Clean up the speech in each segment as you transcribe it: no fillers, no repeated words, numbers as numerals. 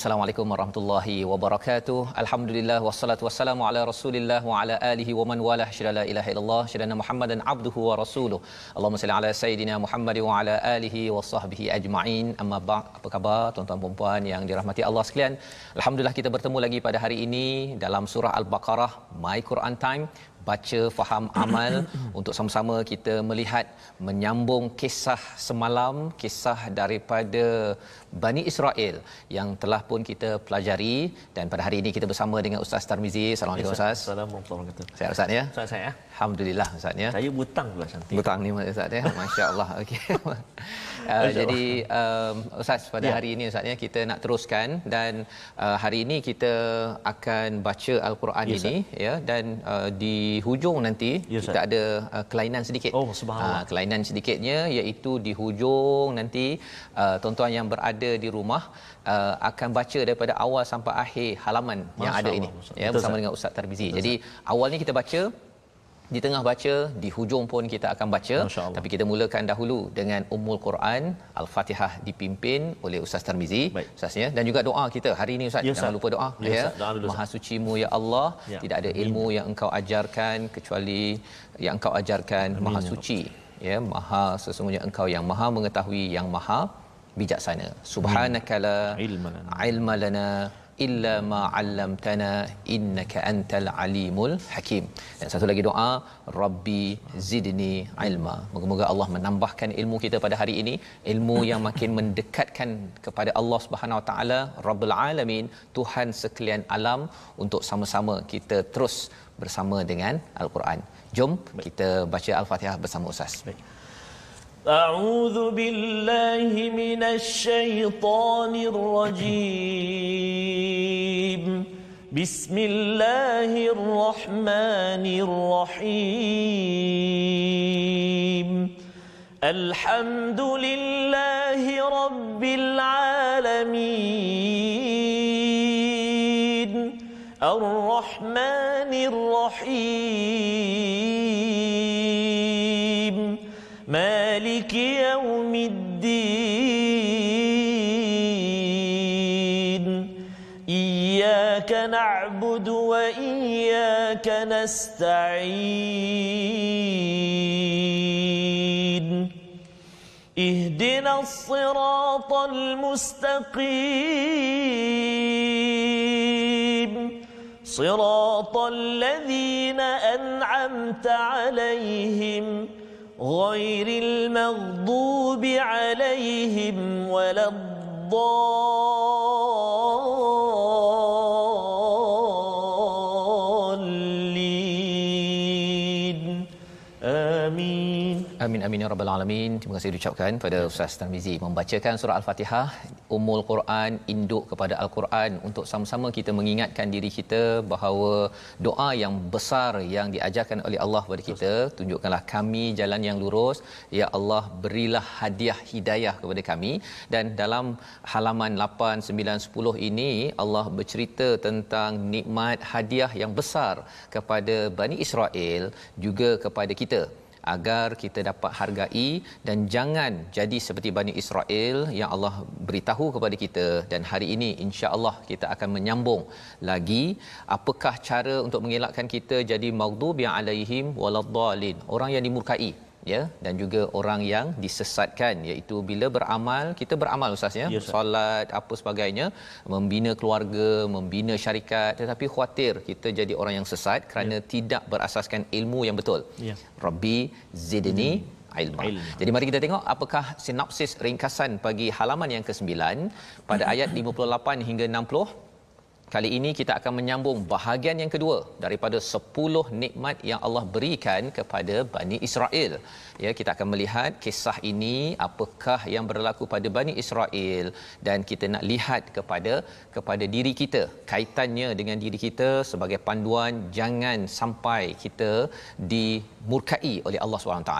Assalamualaikum warahmatullahi wabarakatuh. Alhamdulillah wassalatu wassalamu ala Rasulillah wa ala alihi wa man walah. Syada la ilaha illallah, syada Muhammadan abduhu wa rasuluh. Allahumma salli ala sayidina Muhammad wa ala alihi wa sahbihi ajma'in. Amma ba'd. Apa khabar tuan-tuan dan puan yang dirahmati Allah sekalian? Alhamdulillah kita bertemu lagi pada hari ini dalam surah Al-Baqarah, My Quran Time. Baca, faham, amal untuk sama-sama kita melihat menyambung kisah semalam, kisah daripada Bani Israel yang telah pun kita pelajari, dan pada hari ini kita bersama dengan Ustaz Tarmizi. Assalamualaikum Ustaz. Assalamualaikum warahmatullahi wabarakatuh. Sihat Ustaz ya? Ustaz saya. Alhamdulillah Ustaz ya. Saya butang pula cantik. Butang ni Ustaz ya. Masya-Allah. Okey. Jadi Ustaz pada hari ini Ustaz ya kita nak teruskan, dan hari ini kita akan baca Al-Quran ini ya, dan di hujung nanti kita ada kelainan sedikit. Oh subhanallah. Kelainan sedikitnya iaitu di hujung nanti tuan-tuan yang berada di rumah akan baca daripada awal sampai akhir halaman yang ada ini ya, bersama dengan Ustaz Tarmizi. Jadi awalnya kita baca, di tengah baca, di hujung pun kita akan baca, tapi kita mulakan dahulu dengan Ummul Quran, Al-Fatihah dipimpin oleh Ustaz Tarmizi. Ustaz ya, dan juga doa kita hari ini Ustaz, jangan lupa doa ya. Maha sucimu ya Allah, tidak ada ilmu yang engkau ajarkan kecuali yang engkau ajarkan. Maha suci ya, maha sesungguhnya engkau yang maha mengetahui, yang maha bijaksana. Subhanakala ilma lana illa ma 'allamtana innaka antal alimul hakim. Dan satu lagi doa, Rabbi zidni ilma. Moga-moga Allah menambahkan ilmu kita pada hari ini, ilmu yang makin mendekatkan kepada Allah Subhanahu Wa Taala Rabbul Alamin, Tuhan sekalian alam, untuk sama-sama kita terus bersama dengan Al-Quran. Jom kita baca Al-Fatihah bersama Ustaz. Baik. أعوذ بالله من الشيطان الرجيم بسم الله الرحمن الرحيم الحمد لله رب العالمين الرحمن الرحيم مالك يوم الدين إياك نعبد وإياك نستعين اهدنا الصراط المستقيم صراط الذين أنعمت عليهم غير المغضوب عليهم ولا الضالين آمين. Amin amin ya rabbal alamin. Terima kasih diucapkan pada Ustaz Tarmizi membacakan surah Al-Fatihah, Ummul Quran, induk kepada Al-Quran, untuk sama-sama kita mengingatkan diri kita bahawa doa yang besar yang diajarkan oleh Allah kepada kita, tunjukkanlah kami jalan yang lurus ya Allah, berilah hadiah hidayah kepada kami. Dan dalam halaman 8, 9, 10 ini Allah bercerita tentang nikmat hadiah yang besar kepada Bani Israel, juga kepada kita, agar kita dapat hargai dan jangan jadi seperti Bani Israel yang Allah beritahu kepada kita. Dan hari ini insya-Allah kita akan menyambung lagi apakah cara untuk mengelakkan kita jadi maghdubi alaihim waladdallin, orang yang dimurkai ya, dan juga orang yang disesatkan, iaitu bila beramal, kita beramal Ustaz ya, solat apa sebagainya, membina keluarga, membina syarikat, tetapi khuatir kita jadi orang yang sesat kerana tidak berasaskan ilmu yang betul. Rabbi zidni ilma. Jadi mari kita tengok apakah sinopsis ringkasan bagi halaman yang ke-9 pada ayat 58 hingga 60. Kali ini kita akan menyambung bahagian yang kedua daripada 10 nikmat yang Allah berikan kepada Bani Israel. Ya, kita akan melihat kisah ini, apakah yang berlaku pada Bani Israel, dan kita nak lihat kepada diri kita, kaitannya dengan diri kita sebagai panduan jangan sampai kita dimurkai oleh Allah SWT.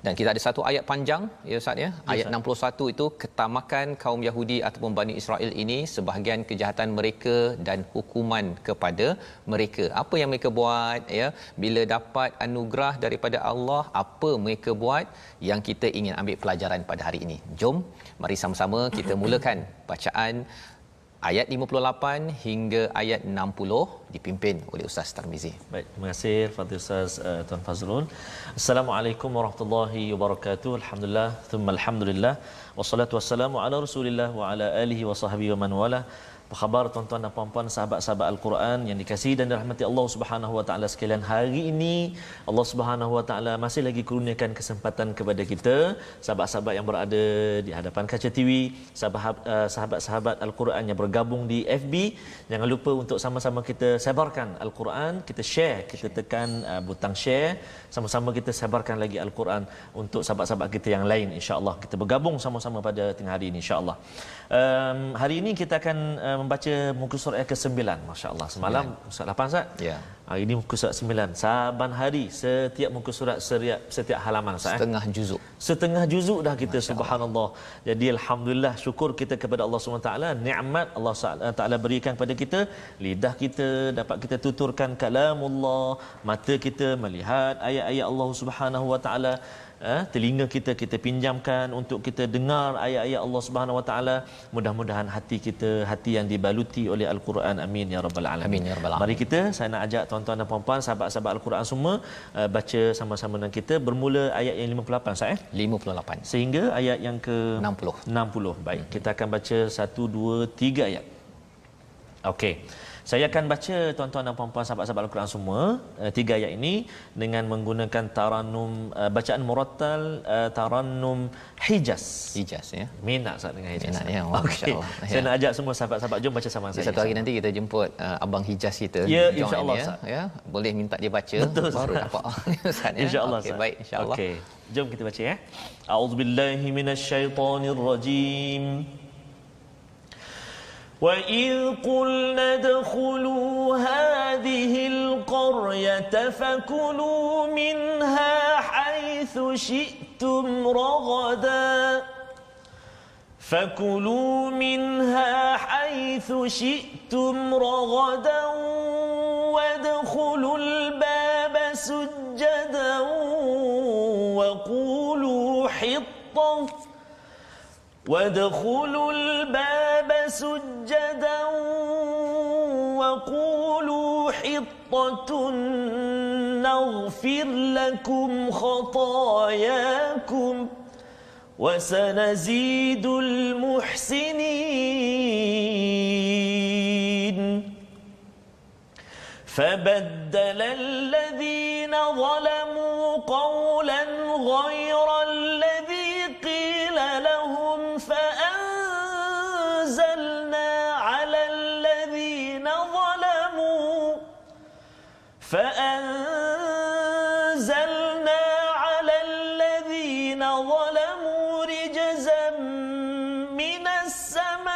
Dan kita ada satu ayat panjang ya Ustaz ya, ayat 61 itu ketamakan kaum Yahudi ataupun Bani Israel ini, sebahagian kejahatan mereka dan hukuman kepada mereka. Apa yang mereka buat ya, bila dapat anugerah daripada Allah, apa mereka buat yang kita ingin ambil pelajaran pada hari ini. Jom mari sama-sama kita mulakan bacaan ayat 58 hingga ayat 60 dipimpin oleh Ustaz Tarmizi. Baik, terima kasih Fadil Ustaz Tuan Fazrul. Assalamualaikum warahmatullahi wabarakatuh. Alhamdulillah, thumma alhamdulillah. Wassalatu wassalamu ala Rasulillah wa ala alihi wa sahbihi wa man wala. Apa khabar tuan-tuan dan puan-puan sahabat-sahabat Al-Quran yang dikasihi dan dirahmati Allah Subhanahu wa taala sekalian? Hari ini Allah Subhanahu wa taala masih lagi kurniakan kesempatan kepada kita, sahabat-sahabat yang berada di hadapan kaca TV, sahabat-sahabat Al-Quran yang bergabung di FB, jangan lupa untuk sama-sama kita sebarkan Al-Quran, kita share, kita tekan butang share, sama-sama kita sebarkan lagi Al-Quran untuk sahabat-sahabat kita yang lain, insya-Allah. Kita bergabung sama-sama pada tengah hari ini, insya-Allah. Hari ini kita akan membaca muka surat yang ke-9. Masya-Allah. Semalam surat 8 Ustaz? Ya. Hari ini muka surat 9. Saban hari setiap muka surat setiap halaman Ustaz. Setengah juzuk dah kita, subhanallah. Jadi alhamdulillah, syukur kita kepada Allah SWT, nikmat Allah Taala berikan kepada kita, lidah kita dapat kita tuturkan kalamullah, mata kita melihat ayat-ayat Allah Subhanahu wa taala, telinga kita pinjamkan untuk kita dengar ayat-ayat Allah Subhanahu wa taala. Mudah-mudahan hati kita hati yang dibaluti oleh Al-Quran. Amin ya rabbal alamin. Amin ya rabbal alamin. Mari kita, saya nak ajak tuan-tuan dan puan-puan sahabat-sahabat Al-Quran semua baca sama-sama dengan kita, bermula ayat yang 58 Ustaz 58 sehingga ayat yang ke 60. Baik, kita akan baca 1 2 3 ayat. Okey. Saya akan baca tuan-tuan dan puan-puan sahabat-sahabat Al-Quran semua 3 ayat ini dengan menggunakan taranum, bacaan murattal, taranum Hijaz ya. Minat Ustaz dengan Hijaz. Minat ya. Okey. Saya nak ajak semua sahabat-sahabat, jom baca sama saya. Satu hari nanti kita jemput abang Hijaz kita. Ya, insya-Allah Ustaz. Ya, boleh minta dia baca. Betul, baru dapat Ustaz ya. Insya-Allah. Okey, baik, insya-Allah. Okey. Jom kita baca ya. A'udzubillahi minasyaitonirrajim. وَإِذْ قُلْنَا ادْخُلُوا هَٰذِهِ الْقَرْيَةَ فَكُلُوا مِنْهَا حَيْثُ شِئْتُمْ رَغَدًا وَادْخُلُوا الْبَابَ سُجَّدًا وَقُولُوا حِطَّةٌ نَغْفِرْ لَكُمْ خَطَايَاكُمْ وَسَنَزِيدُ الْمُحْسِنِينَ. فَبَدَّلَ الَّذِينَ ظَلَمُوا قَوْلًا غَيْرَ الَّذِي قِيلَ لَهُمْ فَأَنزَلْنَا عَلَى الَّذِينَ ظَلَمُوا رِجْزًا مِّنَ السَّمَاءِ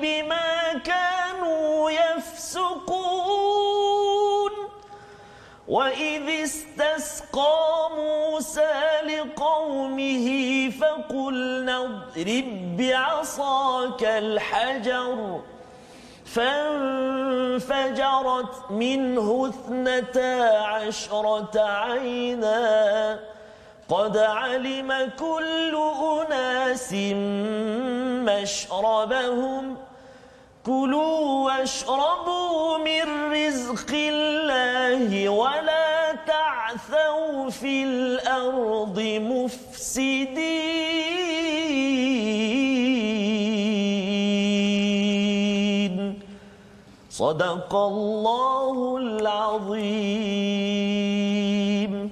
بِمَا كَانُوا يَفْسُقُونَ. وَإِذِ اسْتَسْقَىٰ مُوسَىٰ لِقَوْمِهِ فَقُلْنَا اضْرِب بِّعَصَاكَ الْحَجَرَ فانفجرت منه 12 عينا قد علم كل أناس مشربهم كلوا واشربوا من رزق الله ولا تعثوا في الأرض مفسدين. صدق الله العظيم.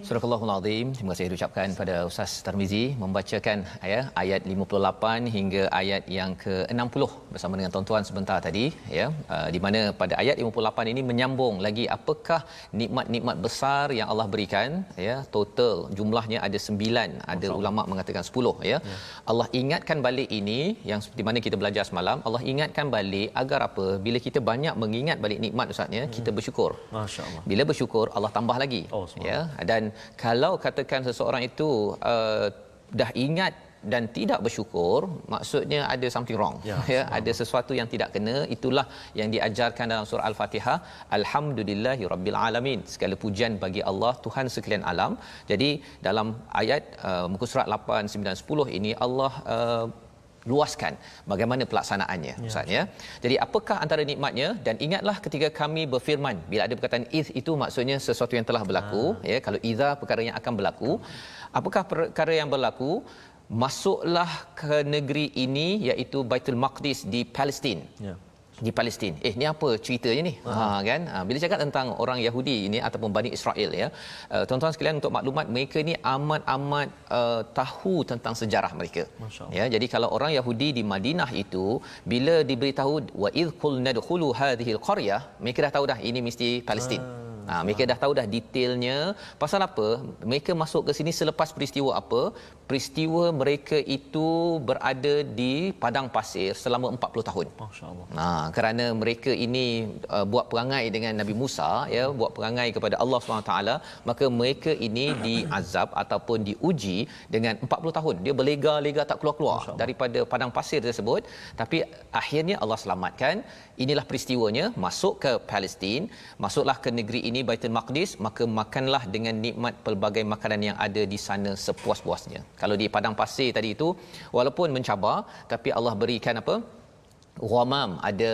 Surah Al-Allahul Azim. Terima kasih diucapkan pada Ustaz Tarmizi membacakan ayat 58 hingga ayat yang ke-60 bersama dengan tuan-tuan sebentar tadi ya, di mana pada ayat 58 ini menyambung lagi apakah nikmat-nikmat besar yang Allah berikan ya. Total jumlahnya ada 9, ada ulama mengatakan 10 ya. Allah ingatkan balik ini yang seperti mana kita belajar semalam, Allah ingatkan balik agar apa? Bila kita banyak mengingat balik nikmat Ustaz ya, kita bersyukur. Masya-Allah. Bila bersyukur Allah tambah lagi. Ya, dan kalau katakan seseorang itu dah ingat dan tidak bersyukur, maksudnya ada something wrong ya, ada sesuatu yang tidak kena. Itulah yang diajarkan dalam surah Al-Fatihah, alhamdulillahirabbil alamin, segala pujian bagi Allah Tuhan sekalian alam. Jadi dalam ayat muka surat 8, 9, 10 ini Allah luaskan bagaimana pelaksanaannya Ustaz ya. Jadi apakah antara nikmatnya, dan ingatlah ketika kami berfirman, bila ada perkataan iz itu maksudnya sesuatu yang telah berlaku ya. Kalau idza perkara yang akan berlaku, apakah perkara yang berlaku? Masuklah ke negeri ini iaitu Baitul Maqdis di Palestin. Di Palestin. Ni apa ceritanya ni? Kan? Bila cakap tentang orang Yahudi ini ataupun Bani Israel ya, tuan-tuan sekalian, untuk maklumat, mereka ni amat tahu tentang sejarah mereka. Ya, jadi kalau orang Yahudi di Madinah itu bila diberitahu wa idh qulna dkhulu hadhihi alqaryah, mereka dah tahu dah ini mesti Palestin. Mereka dah tahu dah detailnya. Pasal apa? Mereka masuk ke sini selepas peristiwa apa? Peristiwa mereka itu berada di padang pasir selama 40 tahun. Masya-Allah. Kerana mereka ini buat perangai dengan Nabi Musa ya, buat perangai kepada Allah SWT, maka mereka ini diazab ataupun diuji dengan 40 tahun. Dia berlega-lega tak keluar-keluar daripada padang pasir tersebut, tapi akhirnya Allah selamatkan. Inilah peristiwanya, masuk ke Palestin, masuklah ke negeri ini Baitul Maqdis, maka makanlah dengan nikmat pelbagai makanan yang ada di sana sepuas-puasnya. Kalau di padang pasir tadi itu walaupun mencabar, tapi Allah berikan apa? Ghamam, ada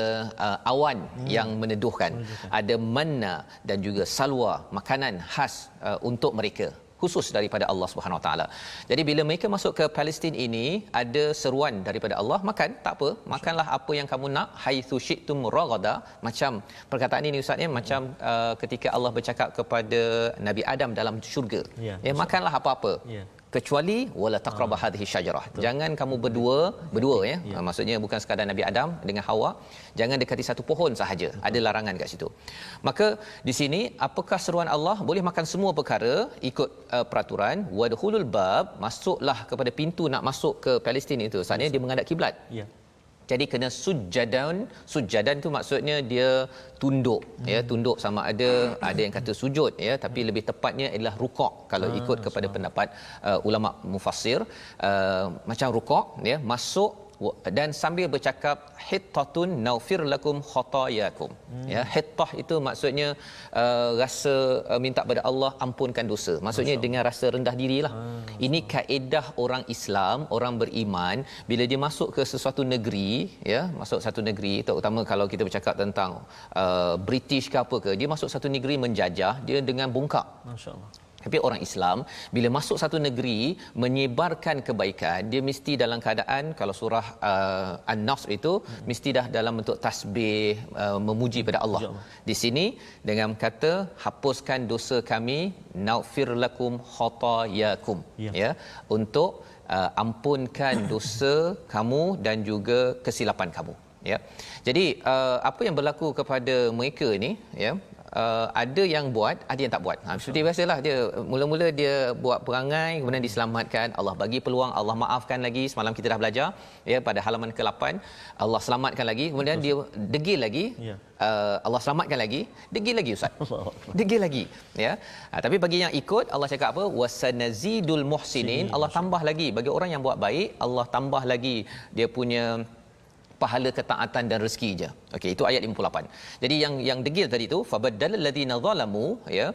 awan yang meneduhkan, ada manna dan juga salwa, makanan khas untuk mereka, khusus daripada Allah Subhanahu Wa Taala. Jadi bila mereka masuk ke Palestin ini, ada seruan daripada Allah, makan, tak apa, makanlah apa yang kamu nak, haitsu syi'tum ragada. Macam perkataan ini Ustaz ya, macam ketika Allah bercakap kepada Nabi Adam dalam syurga, makanlah apa-apa, kecuali wala taqrabu hadhihi syajarah. Jangan kamu berdua ya. Maksudnya bukan sekadar Nabi Adam dengan Hawa, jangan dekati satu pohon sahaja. Ada larangan kat situ. Maka di sini apakah seruan Allah? Boleh makan semua perkara ikut peraturan. Wadkhulul bab, masuklah kepada pintu nak masuk ke Palestin itu. Saatnya dia menghadap kiblat. Jadi kena sujadan tu maksudnya dia tunduk ya, tunduk sama ada yang kata sujud ya, tapi lebih tepatnya adalah rukuk kalau ikut kepada pendapat ulama mufassir, macam rukuk ya, masuk dan sambil bercakap hittatun naufir lakum khatayakum ya. Hittah itu maksudnya rasa minta pada Allah ampunkan dosa, maksudnya dengan rasa rendah dirilah. Ini kaedah orang Islam, orang beriman, bila dia masuk ke sesuatu negeri ya, masuk satu negeri, terutama kalau kita bercakap tentang British ke apa ke, dia masuk satu negeri menjajah, dia dengan bongkak, masya-Allah. Tapi orang Islam bila masuk satu negeri menyebarkan kebaikan, dia mesti dalam keadaan, kalau surah An-Nasr itu mesti dah dalam bentuk tasbih, memuji pada Allah. Di sini dengan kata hapuskan dosa kami, naufir lakum khatayakum ya, untuk ampunkan dosa kamu dan juga kesilapan kamu ya. Jadi apa yang berlaku kepada mereka ni ya, ada yang buat, ada yang tak buat. Seperti biasalah, dia mula-mula dia buat perangai, kemudian diselamatkan, Allah bagi peluang, Allah maafkan lagi. Semalam kita dah belajar ya, pada halaman ke-8 Allah selamatkan lagi, kemudian dia degil lagi, Allah selamatkan lagi, degil lagi Ustaz, degil lagi ya. Tapi bagi yang ikut, Allah cakap apa? Wasanazidul muhsinin, Allah tambah lagi bagi orang yang buat baik, Allah tambah lagi dia punya pahala ketaatan dan rezeki je. Okey, itu ayat 58. Jadi yang degil tadi tu, fabaddalal ladzina zalamu ya,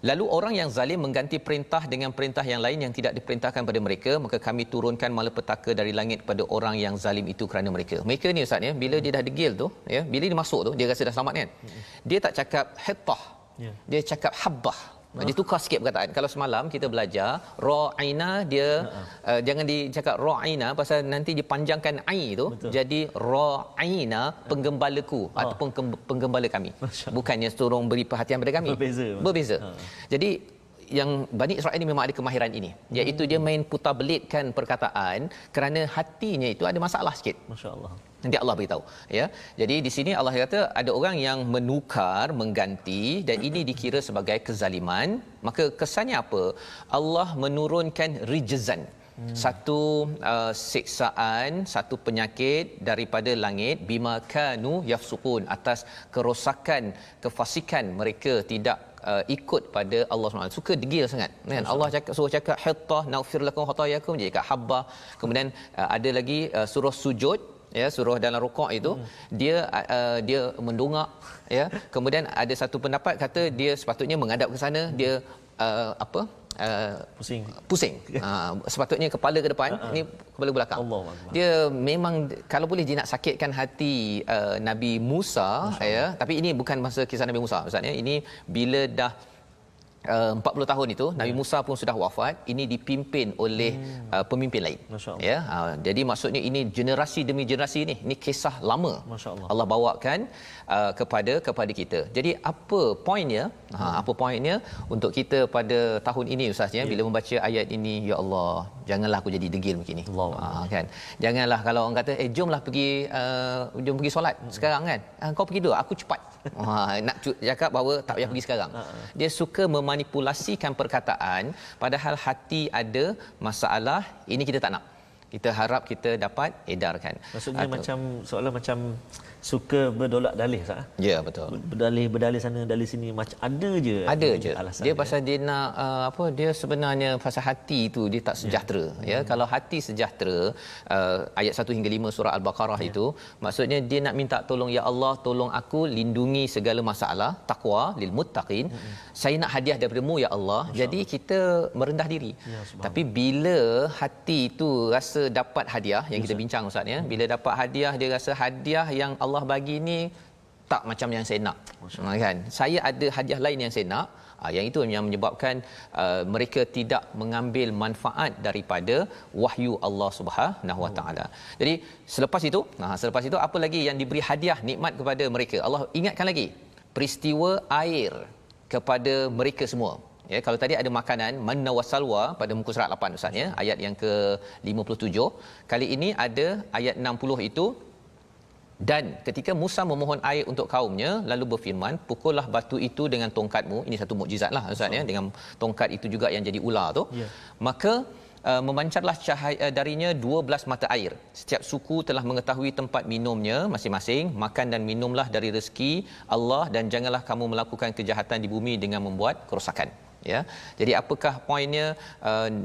lalu orang yang zalim mengganti perintah dengan perintah yang lain yang tidak diperintahkan pada mereka, maka kami turunkan malapetaka dari langit kepada orang yang zalim itu kerana mereka. Mereka ni Ustaz ya, bila dia dah degil tu ya, bila dia masuk tu, dia rasa dah selamat kan, dia tak cakap hittah, dia cakap habbah. Dia tukar sikit perkataan. Kalau semalam kita belajar ra'ina, dia jangan dicakap ra'ina pasal nanti dipanjangkan ai tu, jadi ra'ina penggembalaku ataupun penggembala kami. Bukannya tolong beri perhatian pada kami. Berbeza. Jadi yang Bani Israel ini memang ada kemahiran ini, iaitu dia main putar belitkan perkataan kerana hatinya itu ada masalah sikit. Masya-Allah. Nanti Allah beritahu ya. Jadi di sini Allah kata ada orang yang menukar, mengganti, dan ini dikira sebagai kezaliman. Maka kesannya apa? Allah menurunkan rijzan, satu siksaan, satu penyakit daripada langit, bima kanu yafsukun, atas kerosakan, kefasikan mereka tidak ikut pada Allah SWT. Suka degil sangat kan. Allah suruh cakap hittah naufir lakum khatayakum, dia cakap habbah. Kemudian ada lagi suruh sujud ya, suruh dalam rukuk itu dia mendongak ya. Kemudian ada satu pendapat kata dia sepatutnya menghadap ke sana, dia Pusing. pusing. Sepatutnya kepala ke depan, ini kepala belakang. Dia memang kalau boleh dia nak sakitkan hati Nabi Musa ya, tapi ini bukan masa kisah Nabi Musa Ustaz ya. Ini bila dah 40 tahun itu Nabi Musa pun sudah wafat, ini dipimpin oleh pemimpin lain ya. Jadi maksudnya ini generasi demi generasi ni, ini kisah lama Allah bawakan kepada kita. Jadi apa poinnya? Apa poinnya untuk kita pada tahun ini Ustaz ya, bila membaca ayat ini, ya Allah, janganlah aku jadi degil begini. Kan, janganlah kalau orang kata jomlah jom pergi solat sekarang kan, kau pergi dulu, aku cepat. Nak cakap bahawa tak payah pergi sekarang. Dia suka memanipulasikan perkataan, padahal hati ada masalah, ini kita tak nak. Kita harap kita dapat edarkan. Maksudnya macam seolah macam suka berdolak dalih sah. Ya, betul. Berdalih sana dalih sini, macam ada je alasan dia pasal dia nak dia sebenarnya pasal hati tu dia tak sejahtera ya. Kalau hati sejahtera, ayat 1 hingga 5 surah Al-Baqarah itu maksudnya dia nak minta tolong, ya Allah tolong aku lindungi segala masalah, taqwa lil muttaqin. Saya nak hadiah daripada-Mu ya Allah. Jadi kita merendah diri. Tapi bila hati itu rasa dapat hadiah yang kita bincang Ustaz ya, bila dapat hadiah dia rasa hadiah yang Allah bagi ni tak macam yang saya nak kan, saya ada hadiah lain yang saya nak. Yang itu yang menyebabkan mereka tidak mengambil manfaat daripada wahyu Allah Subhanahu Wa Taala. Jadi selepas itu apa lagi yang diberi hadiah nikmat kepada mereka? Allah ingatkan lagi peristiwa air kepada mereka semua. Ya, kalau tadi ada makanan manna wasalwa pada muka surat 8 Ustaz ya, ayat yang ke-57. Kali ini ada ayat 60 itu, dan ketika Musa memohon air untuk kaumnya lalu berfirman, pukullah batu itu dengan tongkatmu. Ini satu mukjizatlah Ustaz ya, dengan tongkat itu juga yang jadi ular tu. Maka memancarlah cahaya darinya 12 mata air. Setiap suku telah mengetahui tempat minumnya masing-masing. Makan dan minumlah dari rezeki Allah, dan janganlah kamu melakukan kejahatan di bumi dengan membuat kerosakan. Ya. Jadi apakah poinnya?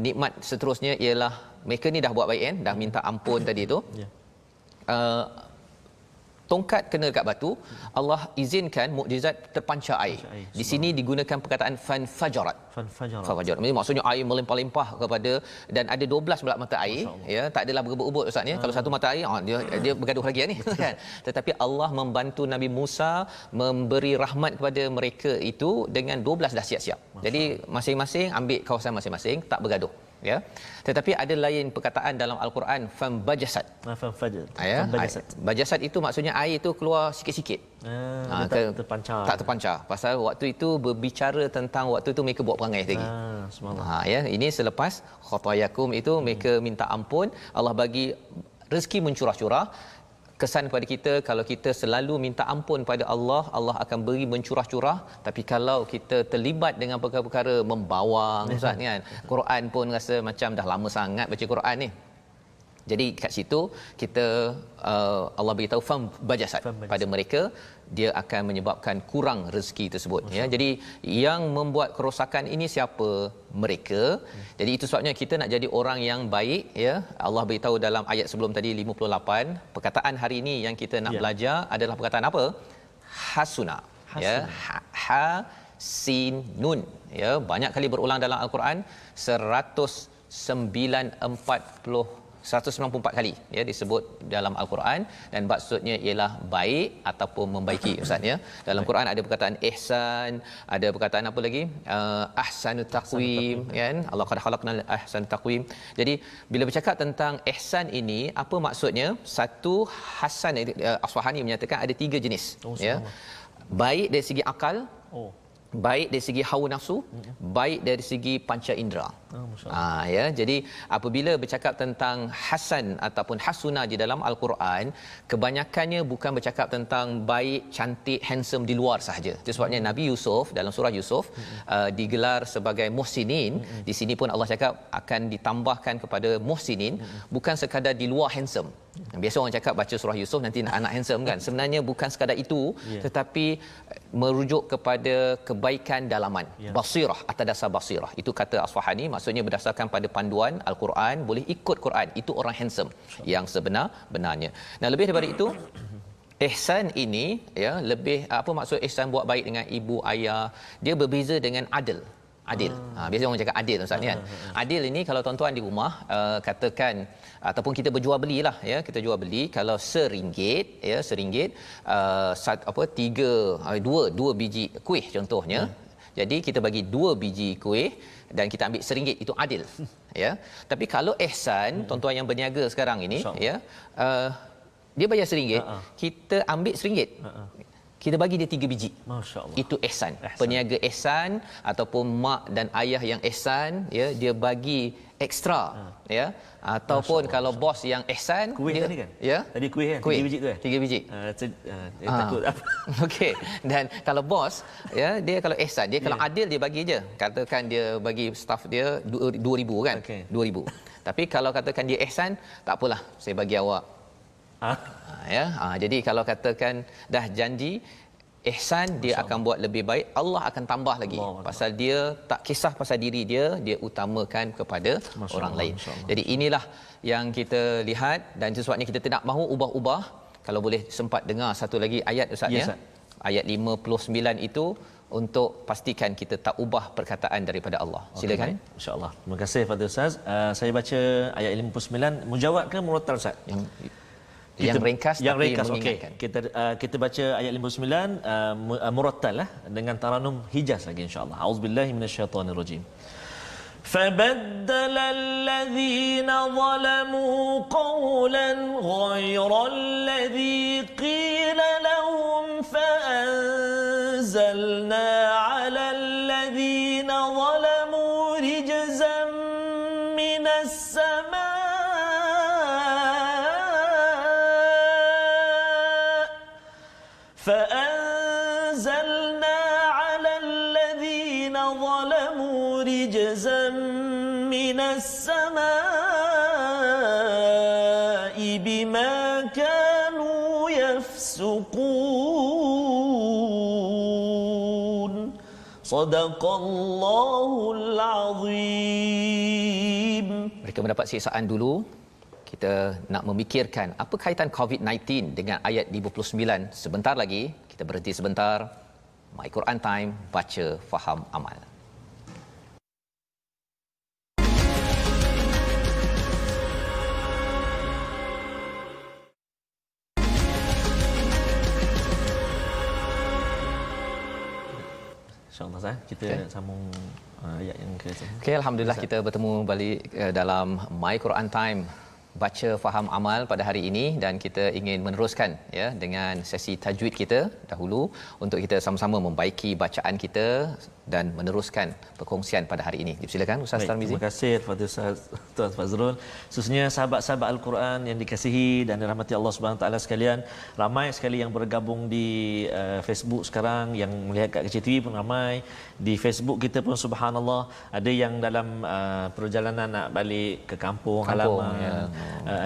Nikmat seterusnya ialah mereka ni dah buat baik kan, dah minta ampun tadi tu. Tongkat kena dekat batu, Allah izinkan mukjizat terpancar air. Di sini digunakan perkataan fanfajarat. Maksudnya air melimpah-limpah kepada, dan ada 12 pula mata air ya, tak adalah berebut-ebut Ustaz ya. Kalau satu mata air dia bergaduh lagi ni kan. Tetapi Allah membantu Nabi Musa memberi rahmat kepada mereka itu dengan 12 dah siap-siap. Jadi masing-masing ambil kawasan masing-masing, tak bergaduh ya. Tetapi ada lain perkataan dalam Al-Quran, fambajasat. Bajasat itu maksudnya air itu keluar sikit-sikit. Tak terpancar. Pasal waktu itu berbicara tentang waktu itu mereka buat perangai lagi. Ya, ini selepas khatayakum itu mereka minta ampun, Allah bagi rezeki mencurah-curah. Kesan kepada kita, kalau kita selalu minta ampun pada Allah, Allah akan beri mencurah-curah. Tapi kalau kita terlibat dengan perkara-perkara membawang Ustaz kan, Quran pun rasa macam dah lama sangat baca Quran ni. Jadi kat situ kita Allah beritahu fam bajasat pada mereka, dia akan menyebabkan kurang rezeki tersebut ya. Jadi yang membuat kerosakan ini siapa? Mereka. Jadi itu sebabnya kita nak jadi orang yang baik ya. Allah beritahu dalam ayat sebelum tadi 58, perkataan hari ini yang kita nak belajar adalah perkataan apa? Hasuna. Ya, ha sin nun ya, banyak kali berulang dalam Al-Quran, 194 kali ya disebut dalam Al-Quran, dan maksudnya ialah baik ataupun membaiki Ustaz ya. Dalam Quran ada perkataan ihsan, ada perkataan apa lagi? Ahsanut taqwim kan. Allah qad khalaqnal ahsanut taqwim. Jadi bila bercakap tentang ihsan ini, apa maksudnya? Satu, hasan, Aswahani menyatakan ada 3 jenis ya. Baik dari segi akal, baik dari segi hawa nafsu, baik dari segi panca indera. Ya, jadi apabila bercakap tentang hasan ataupun hasuna di dalam Al-Quran, kebanyakannya bukan bercakap tentang baik, cantik, handsome di luar sahaja. Itu sebabnya Nabi Yusuf dalam surah Yusuf digelar sebagai muhsinin. Di sini pun Allah cakap akan ditambahkan kepada muhsinin, bukan sekadar di luar handsome. Biasa orang cakap baca surah Yusuf nanti anak handsome kan. Sebenarnya bukan sekadar itu, tetapi merujuk kepada kebaikan dalaman. Basirah, atas dasar basirah. Itu kata Aswahani, maksudnya berdasarkan pada panduan Al-Quran, boleh ikut Quran. Itu orang handsome yang sebenar-benarnya. Nah, lebih daripada itu, ihsan ini ya, lebih apa maksud ihsan buat baik dengan ibu ayah, dia berbeza dengan adil Adil. Biasa orang cakap adil Ustaz ni kan. Adil ini kalau tuan-tuan di rumah katakan ataupun kita berjual belilah ya, kita jual beli kalau RM1 ya, RM1 dua biji kuih contohnya. Jadi kita bagi 2 biji kuih dan kita ambil RM1 itu adil. Ya. Tapi kalau ihsan tuan-tuan yang berniaga sekarang ini ya, dia bayar RM1, kita ambil RM1. Kita bagi dia 3 biji. Masya-Allah. Itu ihsan. Peniaga ihsan ataupun mak dan ayah yang ihsan ya, dia bagi ekstra ya. Ataupun kalau bos yang ihsan, kuih dia tadi kan? Ya. Tadi kuih kan? 3 biji tu kan? 3 biji. Takut apa? Okey. Dan kalau bos ya, dia kalau ihsan, dia kalau adil dia bagi je. Katakan dia bagi staff dia 2000 kan? Okay. 2000. Tapi kalau katakan dia ihsan, tak apalah, saya bagi awak. Ya. Jadi kalau katakan dah janji ihsan, dia akan buat lebih baik, Allah akan tambah lagi. Pasal dia tak kisah pasal diri dia, dia utamakan kepada orang lain. Jadi inilah yang kita lihat dan sebabnya kita tidak mahu ubah-ubah. Kalau boleh sempat dengar satu lagi ayat Ustaz ya. Ayat 59 itu untuk pastikan kita tak ubah perkataan daripada Allah. Silakan. Insya-Allah. Terima kasih Fadil Ustaz. Saya baca ayat 59 mujawad ke murattal Ustaz? Yang ringkas yang tapi ringkas, mengingatkan. Kita baca ayat 59 murattal lah dengan taranum Hijaz lagi insyaallah. Auzubillahi minasyaitonirrajim. فبدل الذين ظلموا قولا غير الذي قيل لهم فأنزلنا على الذين ظلموا رجزا من السماء فأنزلنا على الذين ظلموا رجزا من السماء بما كانوا يفسقون صدق الله العظيم. Mereka mendapat siksaan dulu. Kita nak memikirkan apa kaitan COVID-19 dengan ayat 59. Sebentar lagi kita berhenti sebentar. My Quran Time, baca, faham, amal. InsyaAllah kita sambung ayat yang ke Okey, alhamdulillah kita bertemu balik dalam My Quran Time, baca faham amal pada hari ini dan kita ingin meneruskan ya dengan sesi tajwid kita dahulu untuk kita sama-sama membaiki bacaan kita dan meneruskan perkongsian pada hari ini. Dipersilakan Ustaz Tarmizi. Terima kasih kepada Ustaz Tuan Fazrul. Khususnya sahabat-sahabat Al-Quran yang dikasihi dan dirahmati Allah Subhanahu taala sekalian, ramai sekali yang bergabung di Facebook sekarang, yang melihat kat Kecil TV pun ramai. Di Facebook kita pun subhanallah ada yang dalam perjalanan nak balik ke kampung halaman, ya.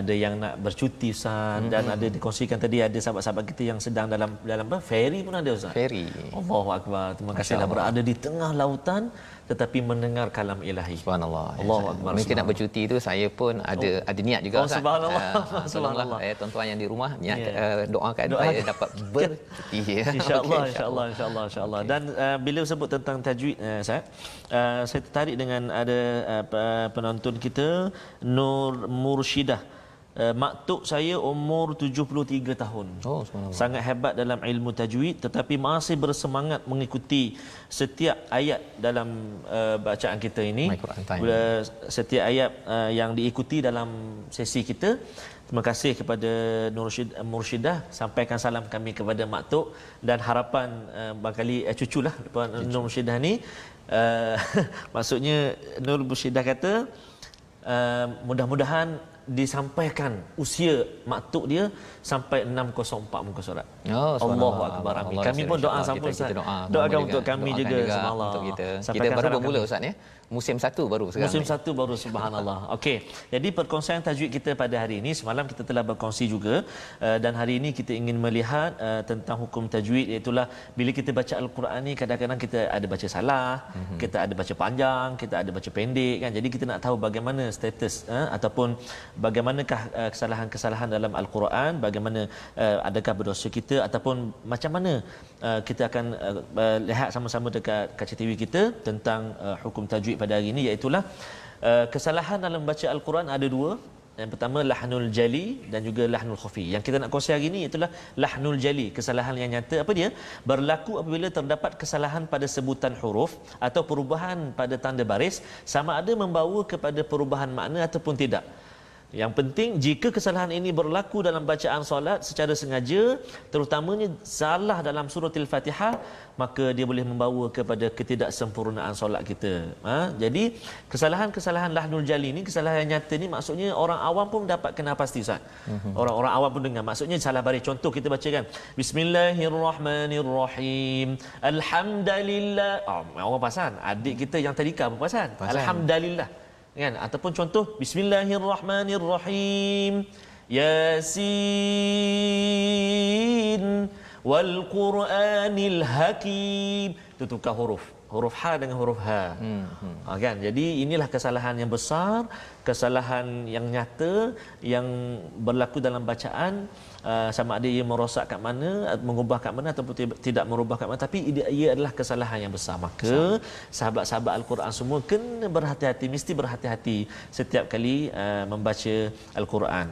Ada yang nak bercuti Ustaz, dan ada dikongsikan tadi ada sahabat-sahabat kita yang sedang dalam ferry pun ada Ustaz. Ferry. Allahu akbar. Terima kasihlah berada di tengah lautan tetapi mendengar kalam ilahi. Subhanallah. Allahu akbar. Mungkin nak bercuti tu saya pun ada niat juga Ustaz. Subhanallah. Subhanallah. Tuan-tuan yang di rumah niat doakan saya dapat bercuti ya. Insyaallah, insyaallah. Dan bila sebut tentang tajwid saya tertarik dengan ada penonton kita Nur Mursyidah. Maktuk saya umur 73 tahun. Oh, subhanallah. Sangat hebat dalam ilmu tajwid tetapi masih bersemangat mengikuti setiap ayat dalam bacaan kita ini. Setiap ayat yang diikuti dalam sesi kita. Terima kasih kepada Nur Mursyidah, sampaikan salam kami kepada Maktuk dan harapan barangkali cuculah Nur Mursyidah ni. Maksudnya Nur Mursyidah kata mudah-mudahan disampaikan usia maktuk dia sampai 604 muka surat. Allahu akbar. Amin. Kami pun doa sama Ustaz. Doakan untuk kami juga subhanallah. Untuk kita baru bermula Ustaz ya. Musim 1 baru sekarang. Musim 1 baru subhanallah. Okey. Jadi perkongsian tajwid kita pada hari ini, semalam kita telah berkongsi juga dan hari ini kita ingin melihat tentang hukum tajwid, iaitu bila kita baca al-Quran ni kadang-kadang kita ada baca salah, kita ada baca panjang, kita ada baca pendek kan. Jadi kita nak tahu bagaimana status ataupun bagaimanakah kesalahan-kesalahan dalam al-Quran, bagaimana adakah berdosa kita, ataupun macam mana kita akan lihat sama-sama dekat kaca TV kita tentang hukum tajwid pada hari ini, iaitu kesalahan dalam baca al-Quran ada dua. Yang pertama lahnul jali dan juga lahnul khafi. Yang kita nak kongsi hari ini ialah lahnul jali, kesalahan yang nyata. Apa dia? Berlaku apabila terdapat kesalahan pada sebutan huruf atau perubahan pada tanda baris, sama ada membawa kepada perubahan makna ataupun tidak. Yang penting jika kesalahan ini berlaku dalam bacaan solat secara sengaja, terutamanya salah dalam surah Al-Fatihah, maka dia boleh membawa kepada ketidaksempurnaan solat kita. Jadi kesalahan-kesalahan lahnul jali ni, kesalahan yang nyata ni, maksudnya orang awam pun dapat kena pasti, Ustaz. Orang-orang awam pun dengar. Maksudnya salah baris. Contoh kita baca kan, Bismillahirrahmanirrahim. Alhamdulillah. Orang pasan. Adik kita yang tadika pun pasan. Alhamdulillah. Kan? Ataupun contoh Bismillahirrahmanirrahim, Yasin wal Quranil Hakim. Itu tukar huruf ha dengan huruf ha. Kan? Jadi inilah kesalahan yang besar, kesalahan yang nyata yang berlaku dalam bacaan, sama ada ia merosak kat mana, mengubah kat mana ataupun tidak merubah kat mana, tapi ia adalah kesalahan yang besar. Maka sahabat-sahabat al-Quran semua kena berhati-hati, mesti berhati-hati setiap kali membaca al-Quran,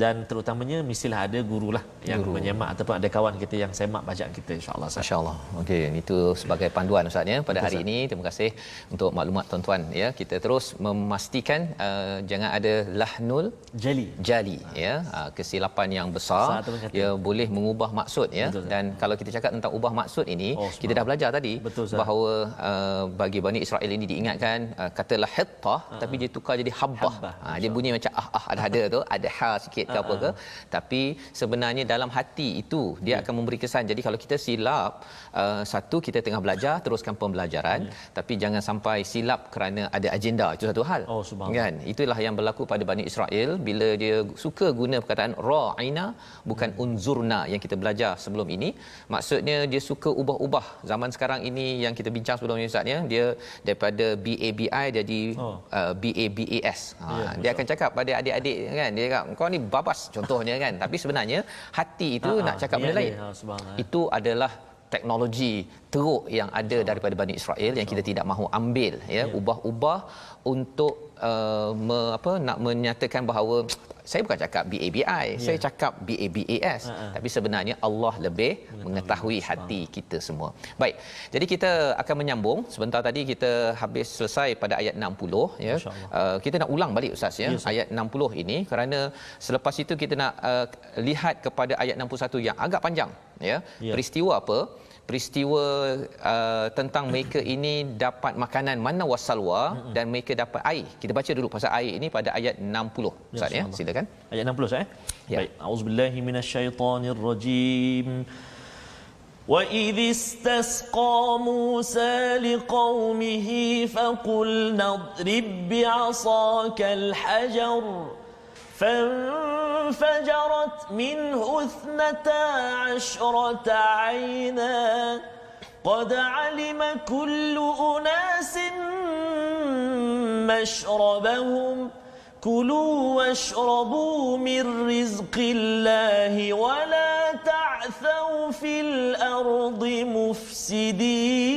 dan terutamanya mestilah ada gurulah yang menyemak ataupun ada kawan kita yang semak bacaan kita, insya-Allah. Masya-Allah. Okey, itu sebagai panduan Ustaz ya pada hari ini. Terima kasih untuk maklumat tuan-tuan ya. Kita terus memastikan jangan ada lahnul jali ya, kesilapan yang besar, ia boleh mengubah maksud ya. Betul, dan kalau kita cakap tentang ubah maksud ini, kita dah belajar tadi. Betul, bahawa bagi Bani Israel ini diingatkan katalah hittah, tapi dia tukar jadi habbah. Dia bunyi macam ada tu, ada ha sikit ke apa ke, tapi sebenarnya dalam hati itu dia akan memberi kesan. Jadi kalau kita silap, satu, kita tengah belajar, teruskan pembelajaran, tapi jangan sampai silap kerana ada agenda. Itu satu hal. Kan? Itulah yang berlaku pada Bani Israel bila dia suka guna perkataan ra'ina, bukan unzurna yang kita belajar sebelum ini. Maksudnya dia suka ubah-ubah. Zaman sekarang ini yang kita bincang sebelum ini, Ustaz ya, dia daripada BABI jadi BABAS. Dia akan cakap pada adik-adik kan, dia cakap kau ni babas contohnya kan, tapi sebenarnya hati itu nak cakap benda lain. Itu adalah teknologi teruk yang ada daripada Bani Israel yang kita tidak mahu ambil ya, ubah-ubah untuk nak menyatakan bahawa saya bukan cakap BABI, saya cakap BABAS, tapi sebenarnya Allah lebih mengetahui hati kita semua. Baik, jadi kita akan menyambung. Sebentar tadi kita habis selesai pada ayat 60 ya. Kita nak ulang balik Ustaz ya, ayat 60 ini, kerana selepas itu kita nak lihat kepada ayat 61 yang agak panjang ya. Peristiwa apa? Peristiwa tentang mereka ini dapat makanan manna wassalwa dan mereka dapat air. Kita baca dulu pasal air ini pada ayat 60 Ustaz ya. Silakan. Ayat 60 Ustaz. Baik. Auzubillahi minasyaitonirrajim. Wa idh istasqa Musa liqaumihi faqulna idrib bi'asakal hajar فانفجرت منه 12 عينا قد علم كل أناس مشربهم كلوا واشربوا من رزق الله ولا تعثوا في الأرض مفسدين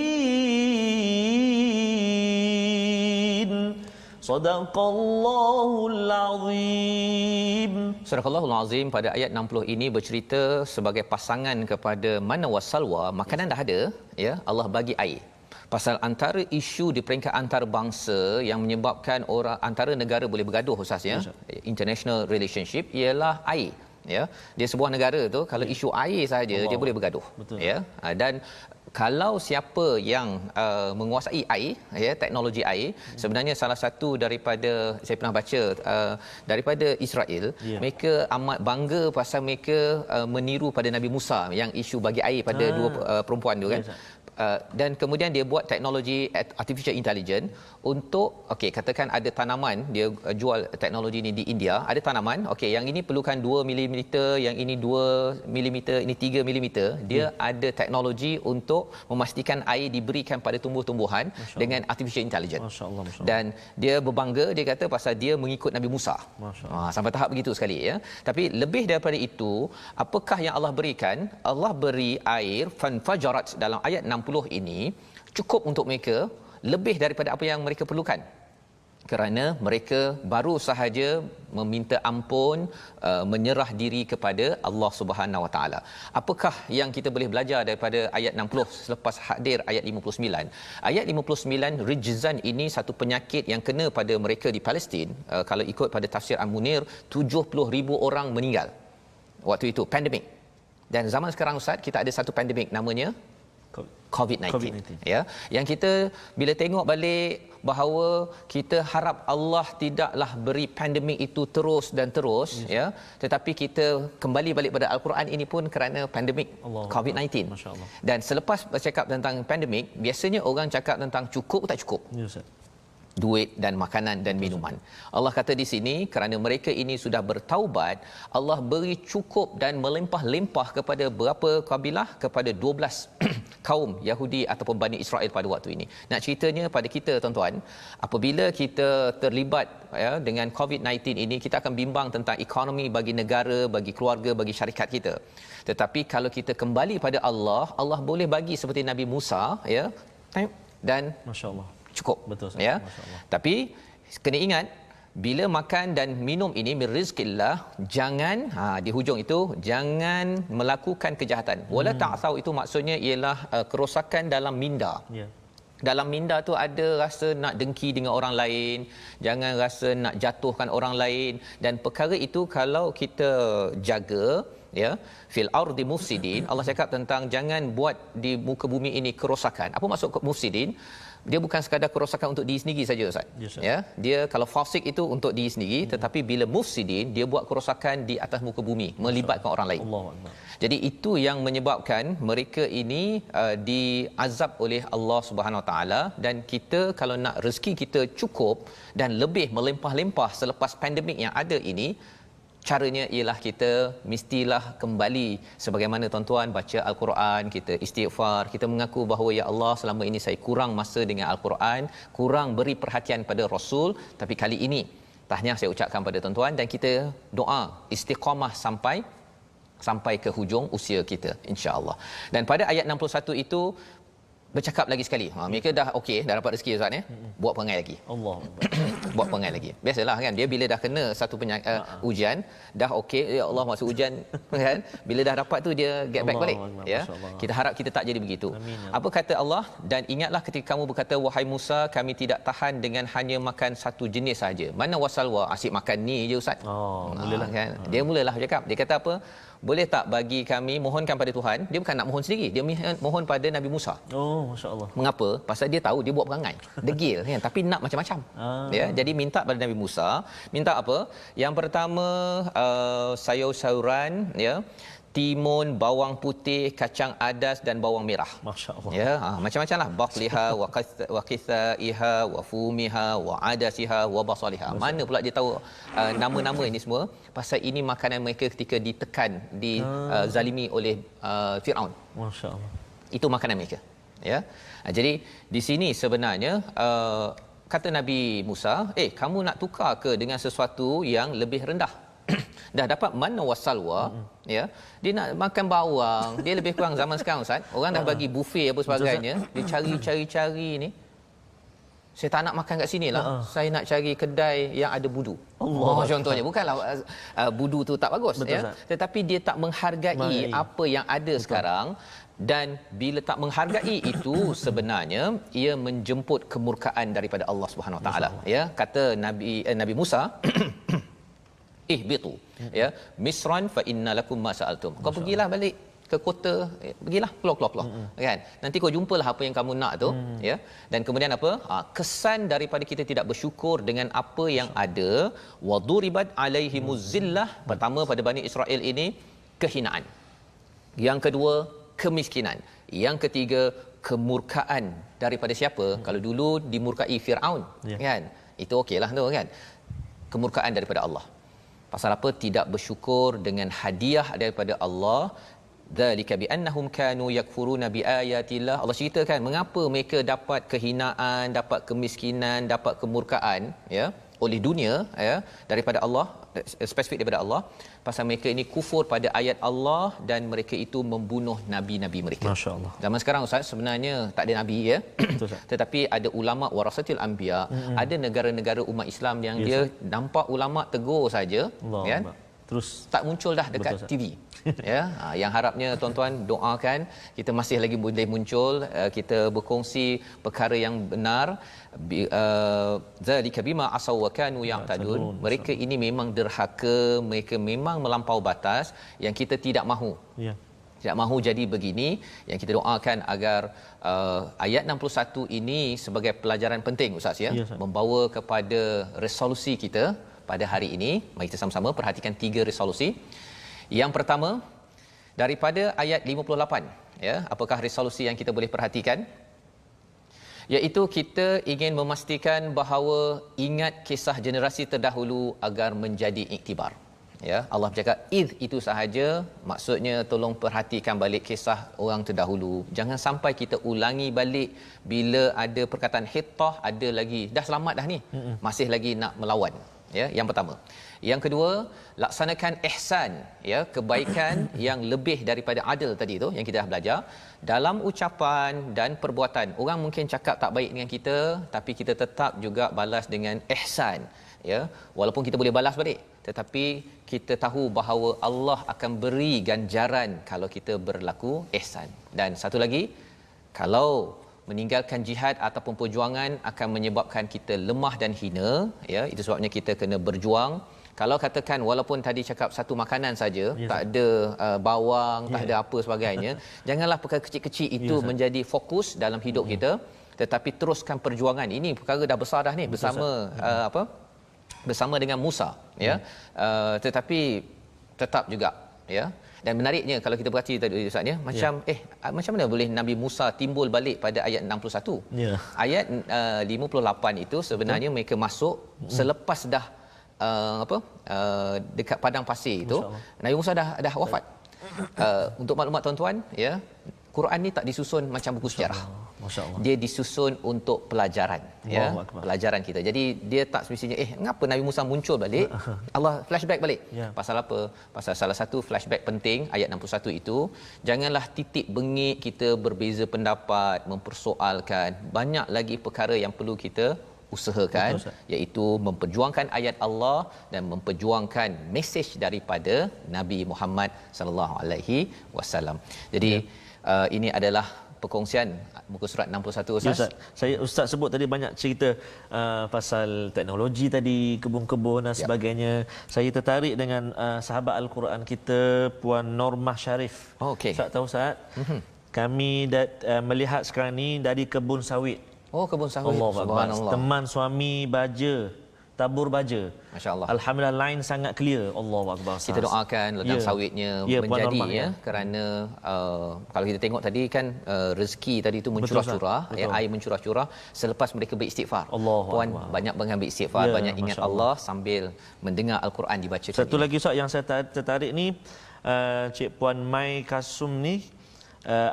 Sadaqallahul Azim. Sadaqallahul Azim pada ayat 60 ini bercerita sebagai pasangan kepada manna wassalwa, makanan dah ada ya, Allah bagi air. Pasal antara isu di peringkat antarabangsa yang menyebabkan orang antara negara boleh bergaduh Ustaz ya, international relationship, ialah air ya. Dia sebuah negara tu kalau isu air saja dia boleh bergaduh. Betul. Ya. Dan kalau siapa yang menguasai air ya, teknologi air, sebenarnya salah satu daripada saya pernah baca daripada Israel, mereka amat bangga pasal mereka meniru pada Nabi Musa yang isu bagi air pada dua perempuan tu kan. dan kemudian dia buat teknologi artificial intelligence untuk katakan ada tanaman dia jual teknologi ini di India, ada tanaman yang ini perlukan 2 milimeter, yang ini 2 milimeter, ini 3 milimeter, dia ada teknologi untuk memastikan air diberikan pada tumbuh-tumbuhan dengan artificial intelligence. Masya-Allah. Dan dia berbangga, dia kata pasal dia mengikut Nabi Musa. Sampai tahap begitu sekali ya. Tapi lebih daripada itu, apakah yang Allah berikan? Allah beri air fanfajarat dalam ayat 60 ini cukup untuk mereka, lebih daripada apa yang mereka perlukan. Kerana mereka baru sahaja meminta ampun, menyerah diri kepada Allah Subhanahu Wa Taala. Apakah yang kita boleh belajar daripada ayat 60 selepas hadir ayat 59? Ayat 59, rijzan ini satu penyakit yang kena pada mereka di Palestin. Kalau ikut pada tafsir Al-Munir, 70,000 orang meninggal waktu itu, pandemik. Dan zaman sekarang Ustaz, kita ada satu pandemik namanya COVID-19. Ya, yang kita bila tengok balik bahawa kita harap Allah tidaklah beri pandemik itu terus dan terus, ya, tetapi kita kembali balik pada Al-Quran ini pun kerana pandemik COVID-19. Masya-Allah. Dan selepas bercakap tentang pandemik, biasanya orang cakap tentang cukup tak cukup. Ya, Ustaz. Duit dan makanan dan minuman. Allah kata di sini kerana mereka ini sudah bertaubat, Allah beri cukup dan melimpah-limpah kepada berapa kabilah? Kepada 12 kaum Yahudi ataupun Bani Israel pada waktu ini. Nak ceritanya pada kita tuan-tuan, apabila kita terlibat dengan COVID-19 ini, kita akan bimbang tentang ekonomi bagi negara, bagi keluarga, bagi syarikat kita. Tetapi kalau kita kembali pada Allah, Allah boleh bagi seperti Nabi Musa, ya, dan Masya-Allah. cukup. Betul, ya. Masya-Allah. Tapi kena ingat, bila makan dan minum ini min rizqillah, jangan di hujung itu jangan melakukan kejahatan. Wala ta'thaw itu maksudnya ialah kerosakan dalam minda. Ya. Dalam minda tu ada rasa nak dengki dengan orang lain, jangan rasa nak jatuhkan orang lain, dan perkara itu kalau kita jaga, ya, fil ardi mufsidin, Allah cakap tentang jangan buat di muka bumi ini kerosakan. Apa maksud mufsidin? Dia bukan sekadar kerosakan untuk diri sendiri saja, Ustaz. Yes, ya, dia kalau fasik itu untuk diri sendiri, tetapi bila mufsidin, dia buat kerosakan di atas muka bumi, melibatkan orang lain. Allahuakbar. Jadi itu yang menyebabkan mereka ini diazab oleh Allah Subhanahu Wa Taala. Dan kita kalau nak rezeki kita cukup dan lebih melimpah-limpah selepas pandemik yang ada ini, caranya ialah kita mestilah kembali sebagaimana tuan-tuan baca Al-Quran, kita istighfar, kita mengaku bahawa ya Allah, selama ini saya kurang masa dengan Al-Quran, kurang beri perhatian pada Rasul, tapi kali ini tahniah saya ucapkan pada tuan-tuan, dan kita doa istiqamah sampai ke hujung usia kita, insya-Allah. Dan pada ayat 61 itu bercakap lagi sekali. Mereka dah okey, dah dapat rezeki, Ustaz, ya. Buat perangai lagi. Allah. Buat perangai lagi. Biasalah kan, dia bila dah kena satu ujian, dah okey, ya Allah, masuk ujian kan. Bila dah dapat tu dia get back balik, ya. Kita harap kita tak jadi begitu. Amin, ya. Apa kata Allah? Dan ingatlah ketika kamu berkata, wahai Musa, kami tidak tahan dengan hanya makan satu jenis saja. Mana wasalwa, asyik makan ni je, Ustaz. Mulalah Kan. Dia mulalah cakap. Dia kata apa? Boleh tak bagi kami mohonkan pada Tuhan? Dia bukan nak mohon sendiri, dia mohon pada Nabi Musa. Masya-Allah. Mengapa? Pasal dia tahu dia buat perangai, degil kan, tapi nak macam-macam. Ya, jadi minta pada Nabi Musa, minta apa? Yang pertama sayur-sayuran, ya, timun, bawang putih, kacang adas dan bawang merah. Masya-Allah. Ya, macam-macamlah, baqliha wa qithaiha wa fumiha wa adasiha wa basaliha. Mana pula dia tahu nama-nama ini semua? Pasal ini makanan mereka ketika ditekan, zalimi oleh Firaun. Masya-Allah. Itu makanan mereka. Ya. Jadi di sini sebenarnya kata Nabi Musa, kamu nak tukar ke dengan sesuatu yang lebih rendah? Dah dapat manna wasalwa, ya, dia nak makan bawang, dia lebih kurang zaman sekarang, Ustaz, orang dah bagi buffet apa sebagainya, dia cari ni, saya tak nak makan kat sini lah, saya nak cari kedai yang ada budu. Contohnya, bukanlah budu tu tak bagus. Betul, ya, tetapi dia tak menghargai apa yang ada sekarang. Dan bila tak menghargai itu, sebenarnya ia menjemput kemurkaan daripada Allah Subhanahu Wa Taala. Ya, kata Nabi Musa, ihbitu, ya, misran fa inna lakum ma sa'altum. Kau pergilah balik ke kota, pergilah keluar kan, nanti kau jumpalah apa yang kamu nak tu. Ya. Dan kemudian apa, kesan daripada kita tidak bersyukur dengan apa yang ada. Waduribat alaihimuz zillah, pertama pada Bani Israel ini kehinaan, yang kedua kemiskinan, yang ketiga kemurkaan daripada siapa? Kalau dulu dimurkai Firaun, kan? Itu okeylah tu kan. Kemurkaan daripada Allah. Pasal apa? Tidak bersyukur dengan hadiah daripada Allah. Dzalika bi annahum kanu yakfuruna bi ayatillah. Allah ceritakan mengapa mereka dapat kehinaan, dapat kemiskinan, dapat kemurkaan, ya, oleh dunia, ya, daripada Allah, spesifik daripada Allah, pasal mereka ini kufur pada ayat Allah dan mereka itu membunuh nabi-nabi mereka. Masya-Allah. Zaman sekarang Ustaz sebenarnya tak ada nabi, ya. Tetapi ada ulama warasatil anbiya, ada negara-negara umat Islam yang dia nampak ulama tegur saja, kan? Terus tak muncul dah dekat TV. Ya, yang harapnya tuan-tuan doakan kita masih lagi boleh muncul, kita berkongsi perkara yang benar. Zalika bima asaw wa kanu ya'tadun. Mereka ini memang derhaka, mereka memang melampau batas yang kita tidak mahu. Ya. Tidak mahu jadi begini. Yang kita doakan agar ayat 61 ini sebagai pelajaran penting Ustaz, ya, membawa kepada resolusi kita pada hari ini. Mari kita sama-sama perhatikan 3 resolusi. Yang pertama, daripada ayat 58, ya, apakah resolusi yang kita boleh perhatikan? Iaitu kita ingin memastikan bahawa ingat kisah generasi terdahulu agar menjadi iktibar. Ya, Allah bercakap id itu sahaja, maksudnya tolong perhatikan balik kisah orang terdahulu. Jangan sampai kita ulangi balik bila ada perkataan hittah, ada lagi dah selamat dah ni, masih lagi nak melawan. Ya, yang pertama. Yang kedua, laksanakan ihsan, ya, kebaikan yang lebih daripada adil tadi tu yang kita dah belajar dalam ucapan dan perbuatan. Orang mungkin cakap tak baik dengan kita, tapi kita tetap juga balas dengan ihsan, ya. Walaupun kita boleh balas balik, tetapi kita tahu bahawa Allah akan beri ganjaran kalau kita berlaku ihsan. Dan satu lagi, kalau meninggalkan jihad ataupun perjuangan akan menyebabkan kita lemah dan hina, ya, itu sebabnya kita kena berjuang. Kalau katakan walaupun tadi cakap satu makanan saja, tak ada bawang, tak ada apa sebagainya, janganlah perkara kecil-kecil itu menjadi fokus dalam hidup kita, tetapi teruskan perjuangan. Ini perkara dah besar dah ni, bersama bersama dengan Musa, ya. Tetapi tetap juga, ya. Dan menariknya kalau kita perhati tadi Ustaz, ya, macam macam mana boleh Nabi Musa timbul balik pada ayat 61? Ayat 58 itu sebenarnya mereka masuk selepas dah dekat padang pasir itu, Nabi Musa dah wafat. Untuk maklumat tuan-tuan, ya, Quran ni tak disusun macam buku sejarah. Dia disusun untuk pelajaran, ya, pelajaran kita. Jadi dia tak semestinya mengapa Nabi Musa muncul balik, Allah flashback balik. Pasal apa? Pasal salah satu flashback penting ayat 61 itu, janganlah titik bengik kita berbeza pendapat, mempersoalkan. Banyak lagi perkara yang perlu kita usahakan, iaitu memperjuangkan ayat Allah dan memperjuangkan mesej daripada Nabi Muhammad sallallahu alaihi wasallam. Jadi ini adalah perkongsian muka surat 61 Ustaz. Ustaz sebut tadi banyak cerita pasal teknologi tadi, kebun-kebun dan sebagainya. Saya tertarik dengan sahabat Al-Quran kita Puan Normah Sharif. Ustaz tahu Ustaz? Kami melihat sekarang ni dari kebun sawit. Kebun sawit. Subhanallah. Teman suami baja, tabur baja. Masya-Allah. Alhamdulillah, line sangat clear. Allahu akbar. Kita doakan ladang sawitnya menjadi, ya, kerana kalau kita tengok tadi kan rezeki tadi itu mencurah-curah, air mencurah-curah selepas mereka beristighfar. Puan banyak mengambil istighfar, banyak ingat Allah sambil mendengar Al-Quran dibacakan. Satu lagi Ustaz yang saya tertarik ni, Cik Puan Mai Kasum ni,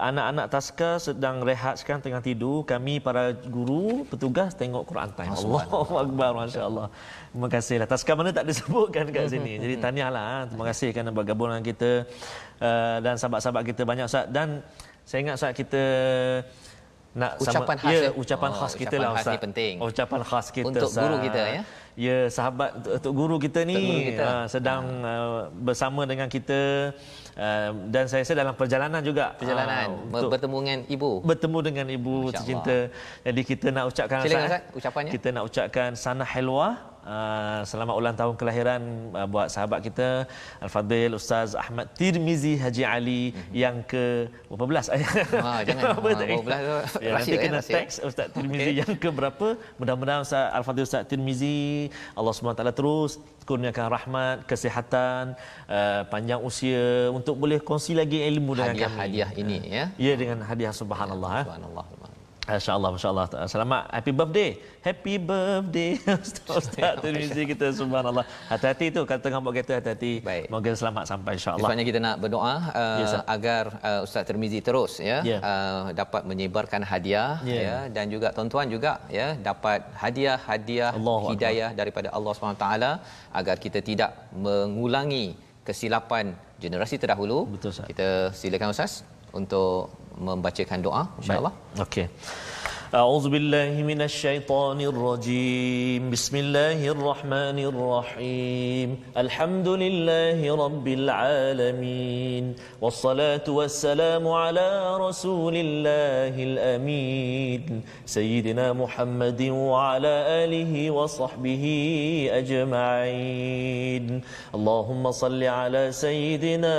anak-anak taska sedang rehat sekarang, tengah tidur. Kami para guru petugas tengok Quran time. Allahu akbar, masya-Allah. Terima kasihlah. Taska mana tak disebutkan kat sini. Jadi tahniahlah, terima kasih kerana bergabung dengan kita dan sahabat-sahabat kita banyak Ustaz. Dan saya ingat Ustaz kita nak ucapan khas, ucapan khas kita lah Ustaz. Ini penting. Ucapan khas kita untuk Ustaz. Guru kita, ya. Ya, sahabat untuk guru kita ni sedang bersama dengan kita, dan saya dalam perjalanan juga, bertemu dengan ibu tercinta. Jadi kita nak ucapkan Ustaz, ucapannya kita nak ucapkan sana helwa selamat ulang tahun kelahiran buat sahabat kita Al-Fadhil Ustaz Ahmad Tirmizi Haji Ali yang ke berapa belas? Jangan berapa belas tu. Ya, nanti kena teks Ustaz Tirmizi yang ke berapa. Mudah-mudahan Al-Fadhil Ustaz Tirmizi Allah SWT terus kurniakan rahmat, kesihatan, panjang usia untuk boleh kongsi lagi ilmu dengan kami. Hadiah ini ya. Ya, dengan hadiah subhanallah. Subhanallah. Masya-Allah, masya-Allah. Selamat happy birthday. Happy birthday Ustaz Tirmizi kita, subhanallah. Hati-hati tu kalau tengah buat kereta, hati-hati. Baik. Moga selamat sampai insya-Allah. Sebabnya kita nak berdoa agar Ustaz Tirmizi terus dapat menyebarkan hadiah ya, dan juga tuan-tuan juga ya dapat hadiah-hadiah hidayah daripada Allah SWT agar kita tidak mengulangi kesilapan generasi terdahulu. Betul, Ustaz. Kita silakan Ustaz untuk membacakan doa insya-Allah. Okey. أعوذ بالله من الشيطان الرجيم بسم الله الرحمن الرحيم الحمد لله رب العالمين والصلاة والسلام على رسول الله الأمين سيدنا محمد وعلى آله وصحبه أجمعين اللهم صل على سيدنا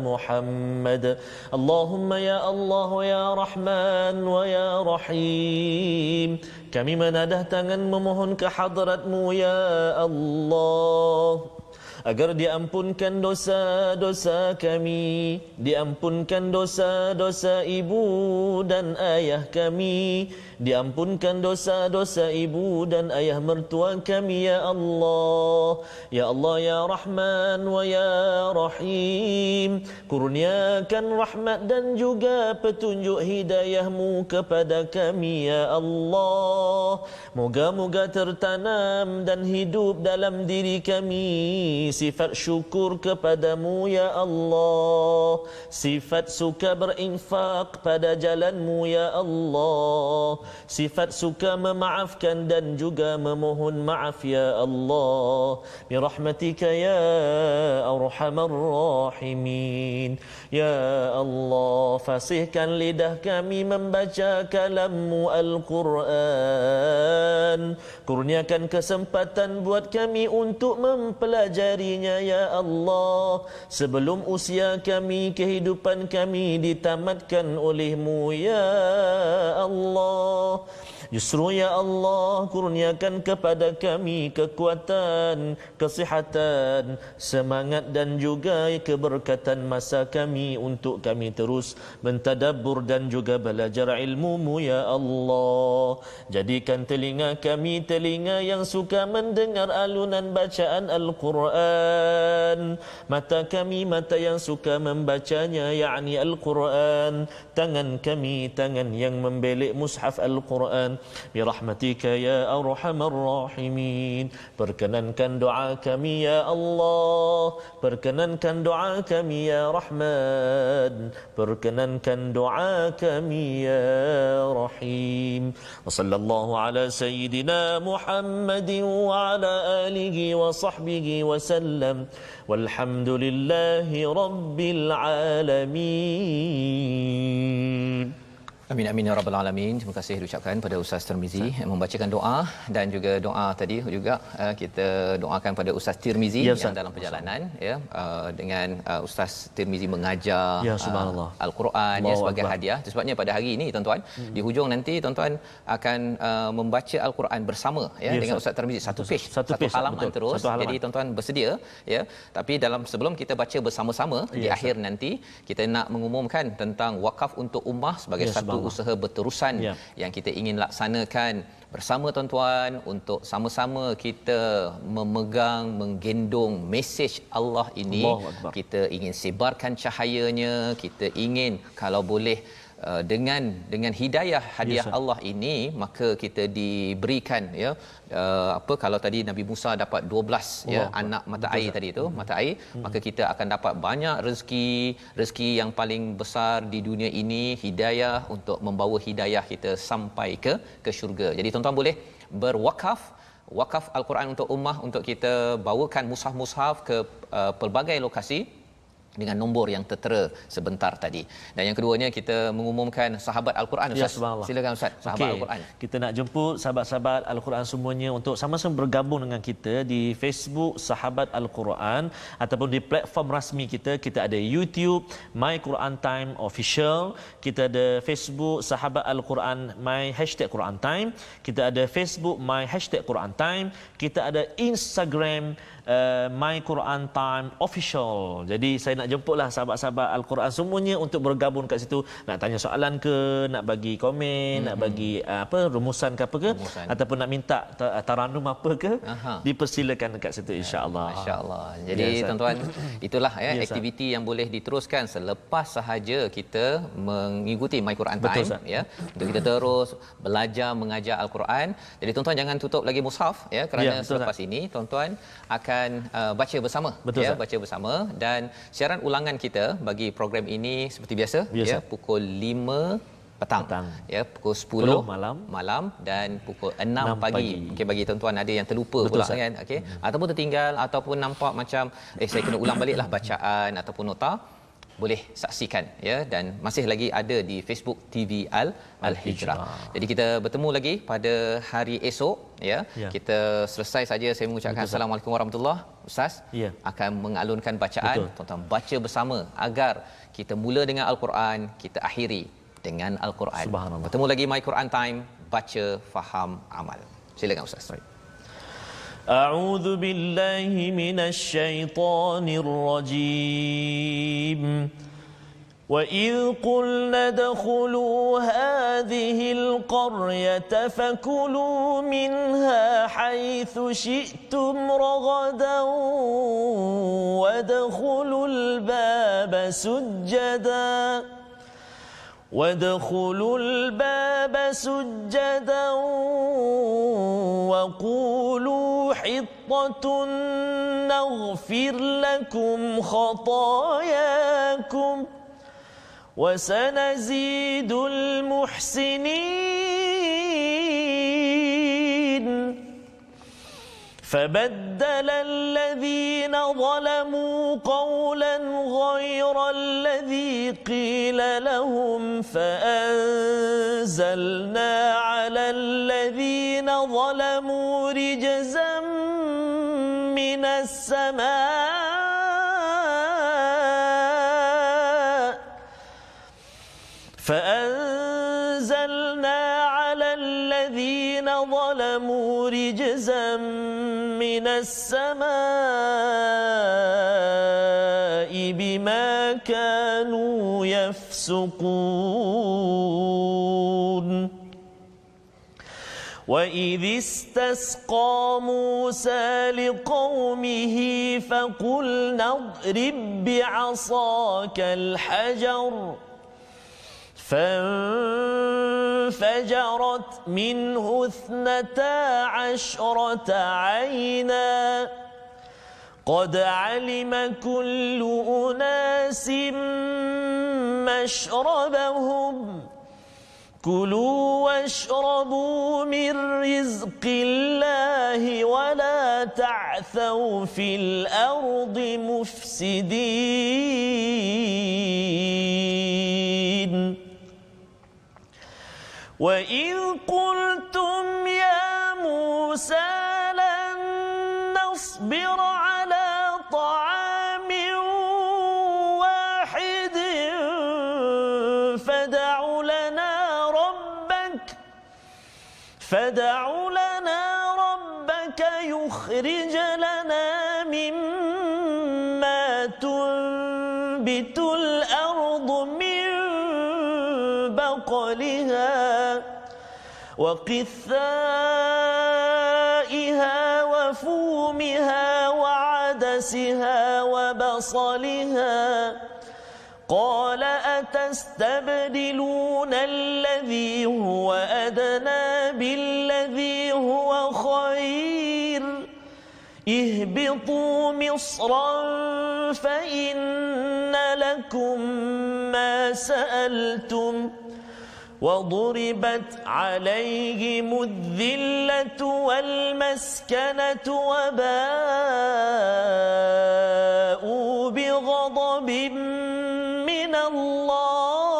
محمد اللهم يا الله يا رحمن ويا رحيم kami menadah tangan memohon ke hadratmu ya Allah agar diampunkan dosa-dosa kami, diampunkan dosa-dosa ibu dan ayah kami, diampunkan dosa-dosa ibu dan ayah mertua kami ya Allah. Ya Allah ya Rahman wa ya Rahim, kurniakan rahmat dan juga petunjuk hidayahmu kepada kami ya Allah. Moga-moga tertanam dan hidup dalam diri kami sifat syukur kepadamu ya Allah, sifat suka berinfak pada jalanmu ya Allah, sifat suka memaafkan dan juga memohon maaf ya Allah. Bi rahmatika ya arhamar rahimin. Ya Allah, fasihkan lidah kami membaca kalammu Al-Quran, kurniakan kesempatan buat kami untuk mempelajari ya Allah sebelum usia kami, kehidupan kami ditamatkan olehmu ya Allah. Justru ya Allah, kurniakan kepada kami kekuatan, kesihatan, semangat dan juga keberkatan masa kami untuk kami terus mentadabbur dan juga belajar ilmu-Mu ya Allah. Jadikan telinga kami telinga yang suka mendengar alunan bacaan Al-Quran, mata kami mata yang suka membacanya yakni Al-Quran, tangan kami tangan yang membelik mushaf Al-Quran. Birahmatika ya arhamar rahimin. Perkenankan doa kami ya Allah, perkenankan doa kami ya Rahman, perkenankan doa kami ya Rahim. Wa sallallahu ala sayyidina Muhammadin wa ala alihi wa sahbihi wa sallam. Walhamdulillahi rabbil alamin. Amin amin ya rabbal alamin. Terima kasih diucapkan pada Ustaz Tirmizi membacakan doa dan juga doa tadi juga kita doakan pada Ustaz Tirmizi yang dalam perjalanan dengan Ustaz Tirmizi mengajar Al-Quran sebagai hadiah. Sebabnya pada hari ini tuan-tuan di hujung nanti tuan-tuan akan membaca Al-Quran bersama dengan Ustaz Tirmizi satu page, satu halaman terus. Jadi tuan-tuan bersedia tapi sebelum kita baca bersama-sama di akhir nanti kita nak mengumumkan tentang wakaf untuk ummah sebagai satu usaha berterusan yang kita ingin laksanakan bersama tuan-tuan untuk sama-sama kita memegang, menggendong mesej Allah ini. Kita ingin sebarkan cahayanya, kita ingin kalau boleh dengan hidayah hadiah Allah ini maka kita diberikan kalau tadi Nabi Musa dapat 12 anak mata air tadi itu mata air, maka kita akan dapat banyak rezeki yang paling besar di dunia ini, hidayah untuk membawa hidayah kita sampai ke syurga. Jadi tuan-tuan boleh berwakaf Al-Quran untuk ummah, untuk kita bawakan mushaf-mushaf ke pelbagai lokasi dengan nombor yang tertera sebentar tadi. Dan yang keduanya kita mengumumkan sahabat Al-Quran Ustaz. Ya, Silakan Ustaz, sahabat Al-Quran. Kita nak jemput sahabat-sahabat Al-Quran semuanya untuk sama-sama bergabung dengan kita di Facebook Sahabat Al-Quran ataupun di platform rasmi kita. Kita ada YouTube My Quran Time Official, kita ada Facebook Sahabat Al-Quran My #Quran Time, kita ada Facebook My #Quran Time, kita ada Instagram My Quran Time Official. Jadi saya nak jemputlah sahabat-sahabat Al-Quran semuanya untuk bergabung kat situ, nak tanya soalan ke, nak bagi komen, nak bagi rumusan ke apa ke, ataupun nak minta taranum apa ke, dipersilakan dekat situ insya-Allah. Masya-Allah. Jadi tuan-tuan, itulah aktiviti yang boleh diteruskan selepas sahaja kita mengikuti My Quran Time ya. Untuk kita terus belajar mengajar Al-Quran. Jadi tuan-tuan jangan tutup lagi mushaf ya, kerana selepas ini tuan-tuan akan baca bersama ya, baca bersama. Dan siaran ulangan kita bagi program ini seperti biasa. Ya, pukul 5 petang ya, pukul 10 malam dan pukul 6 pagi. Mungkin bagi tuan-tuan ada yang terlupa pula kan, okey, ataupun tertinggal ataupun nampak macam saya kena ulang baliklah bacaan ataupun nota, boleh saksikan ya. Dan masih lagi ada di Facebook TV Al-Hijrah. Jadi kita bertemu lagi pada hari esok ya. Kita selesai saja saya mengucapkan assalamualaikum warahmatullahi. Ustaz akan mengalunkan bacaan, tuan-tuan baca bersama agar kita mula dengan Al-Quran, kita akhiri dengan Al-Quran. Bertemu lagi My Quran Time, baca, faham, amal. Silakan Ustaz. أعوذ بالله من الشيطان الرجيم وإذ قلنا ادخلوا هذه القرية فكلوا منها حيث شئتم رغدا وادخلوا الباب سجدا وقولوا حطة نغفر لكم خطاياكم وسنزيد المحسنين فبدل الذين ظلموا قولا غير الذي قيل لهم فأنزلنا على الذين ظلموا رجزا من السماء بما كانوا يفسقون وإذ استسقى موسى لقومه فقلنا اضرب بعصاك الحجر فانفجرت منه 12 عينا قد علم كل أناس مشربهم كلوا واشربوا من رزق الله ولا تعثوا في الأرض مفسدين وإذ قلتم يا موسى لن نصبر على طعام واحد فادع لنا ربك يخرج لنا مما تنبت الأرض من بقلها وقثائها وفومها وعدسها وبصلها قال أتستبدلون الذي هو أدنى بالذي هو خير اهبطوا مصرا فإن لكم ما سألتم وضربت عليهم الذلة والمسكنة وباءوا بغضب من الله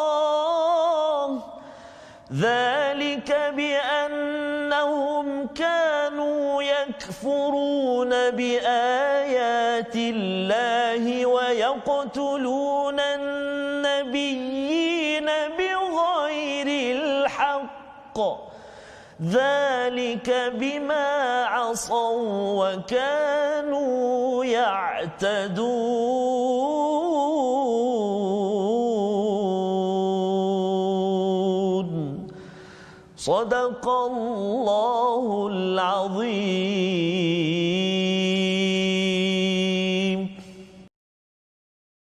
ذلك بأنهم كانوا يكفرون بآيات الله ويقتلون النبيين بغير الحق ذلك بما عصوا وكانوا يعتدون صدق الله العظيم